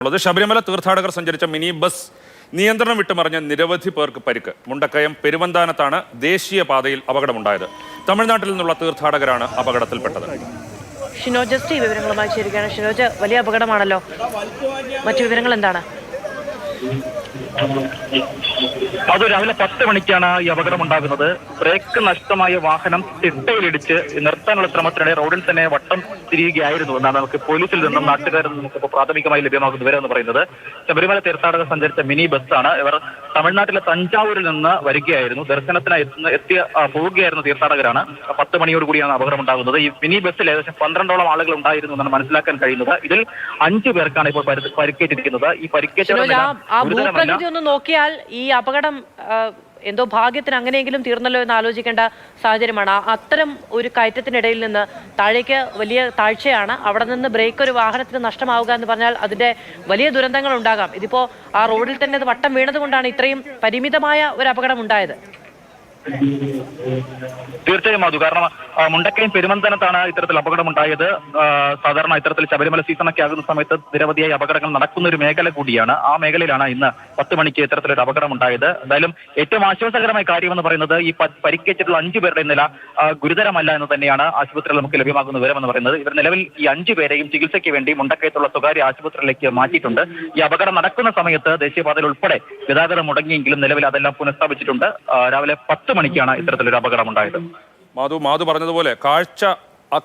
ശബരിമല തീർത്ഥാടകർ സഞ്ചരിച്ച mini bus നിയന്ത്രണം വിട്ടുമറിഞ്ഞ നിരവധി പേർക്ക് പരിക്ക്. മുണ്ടക്കയം പെരുവന്താനത്താണ് ദേശീയപാതയിൽ അപകടമുണ്ടായത്. തമിഴ്നാട്ടിൽ നിന്നുള്ള തീർത്ഥാടകരാണ് അപകടത്തിൽപ്പെട്ടത്. ഷിനോജ് ജസ്റ്റ് ഈ വിവരങ്ങളുമായി ചേരുകയാണ്. ഷിനോജ്, വലിയ അപകടമാണല്ലോ, മറ്റു വിവരങ്ങൾ എന്താണ്? അത് രാവിലെ 10 മണിക്കാണ് ഈ അപകടമുണ്ടാകുന്നത്. ബ്രേക്ക് നഷ്ടമായ വാഹനം തിട്ടയിലിടിച്ച് നിർത്താനുള്ള ശ്രമത്തിനിടെ റോഡിൽ തന്നെ വട്ടം തിരിയുകയായിരുന്നു എന്നാണ് നമുക്ക് പോലീസിൽ നിന്നും നാട്ടുകാരിൽ നിന്നും ഇപ്പോൾ പ്രാഥമികമായി ലഭ്യമാകുന്ന വിവരം എന്ന് പറയുന്നത്. ശബരിമല തീർത്ഥാടകർ സഞ്ചരിച്ച മിനി ബസ്സാണ്. ഇവർ തമിഴ്നാട്ടിലെ തഞ്ചാവൂരിൽ നിന്ന് വരികയായിരുന്നു. ദർശനത്തിനായി പോവുകയായിരുന്ന തീർത്ഥാടകരാണ്. 10 മണിയോടുകൂടിയാണ് അപകടമുണ്ടാകുന്നത്. ഈ മിനി ബസ്സിൽ ഏകദേശം 12ഓളം ആളുകൾ ഉണ്ടായിരുന്നു എന്നാണ് മനസ്സിലാക്കാൻ കഴിയുന്നത്. ഇതിൽ 5 പേർക്കാണ് ഇപ്പോൾ പരിക്കേറ്റിരിക്കുന്നത്. ഈ പരിക്കേറ്റവരുടെ ഒന്ന് നോക്കിയാൽ ഈ അപകടം എന്തോ ഭാഗ്യത്തിന് അങ്ങനെയെങ്കിലും തീർന്നല്ലോ എന്ന് ആലോചിക്കേണ്ട സാഹചര്യമാണ്. അത്തരം ഒരു കയറ്റത്തിനിടയിൽ നിന്ന് താഴേക്ക് വലിയ താഴ്ചയാണ്. അവിടെ നിന്ന് ബ്രേക്ക് ഒരു വാഹനത്തിന് നഷ്ടമാവുക എന്ന് പറഞ്ഞാൽ അതിന്റെ വലിയ ദുരന്തങ്ങൾ ഉണ്ടാകാം. ഇതിപ്പോ ആ റോഡിൽ തന്നെ അത് വട്ടം വീണത് കൊണ്ടാണ് ഇത്രയും പരിമിതമായ ഒരു അപകടം ഉണ്ടായത്. തീർച്ചയായും അത് കാരണം മുണ്ടക്കയം പെരുവന്താനത്താണ് ഇത്തരത്തിൽ അപകടമുണ്ടായത്. സാധാരണ ഇത്തരത്തിൽ ശബരിമല സീസണൊക്കെ ആകുന്ന സമയത്ത് നിരവധിയായി അപകടങ്ങൾ നടക്കുന്ന ഒരു മേഖല കൂടിയാണ്. ആ മേഖലയിലാണ് ഇന്ന് 10 മണിക്ക് ഇത്തരത്തിലൊരു അപകടമുണ്ടായത്. എന്തായാലും ഏറ്റവും ആശ്വാസകരമായ കാര്യമെന്ന് പറയുന്നത് ഈ പരിക്കേറ്റിട്ടുള്ള 5 പേരുടെ നില ഗുരുതരമല്ല എന്ന് തന്നെയാണ് ആശുപത്രിയിൽ നമുക്ക് ലഭ്യമാകുന്ന വിവരമെന്ന് പറയുന്നത്. ഇവർ നിലവിൽ ഈ 5 പേരെയും ചികിത്സയ്ക്ക് വേണ്ടി മുണ്ടക്കയത്തുള്ള സ്വകാര്യ ആശുപത്രിയിലേക്ക് മാറ്റിയിട്ടുണ്ട്. ഈ അപകടം നടക്കുന്ന സമയത്ത് ദേശീയപാതയിൽ ഉൾപ്പെടെ ഗതാഗതം മുടങ്ങിയെങ്കിലും നിലവിൽ അതെല്ലാം പുനഃസ്ഥാപിച്ചിട്ടുണ്ട്. രാവിലെ 10 മണിക്കാണ് ഇത്തരത്തിലൊരു അപകടമുണ്ടായത്. മാധു പറഞ്ഞതുപോലെ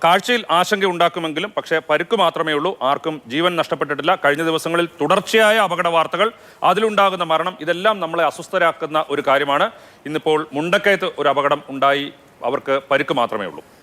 കാഴ്ചയിൽ ആശങ്ക ഉണ്ടാക്കുമെങ്കിലും പക്ഷേ പരുക്ക് മാത്രമേ ഉള്ളൂ. ആർക്കും ജീവൻ നഷ്ടപ്പെട്ടിട്ടില്ല. കഴിഞ്ഞ ദിവസങ്ങളിൽ തുടർച്ചയായ അപകട വാർത്തകൾ, അതിലുണ്ടാകുന്ന മരണം, ഇതെല്ലാം നമ്മളെ അസ്വസ്ഥരാക്കുന്ന ഒരു കാര്യമാണ്. ഇന്നിപ്പോൾ മുണ്ടക്കയത്ത് ഒരു അപകടം ഉണ്ടായി. അവർക്ക് പരുക്ക് മാത്രമേ ഉള്ളൂ.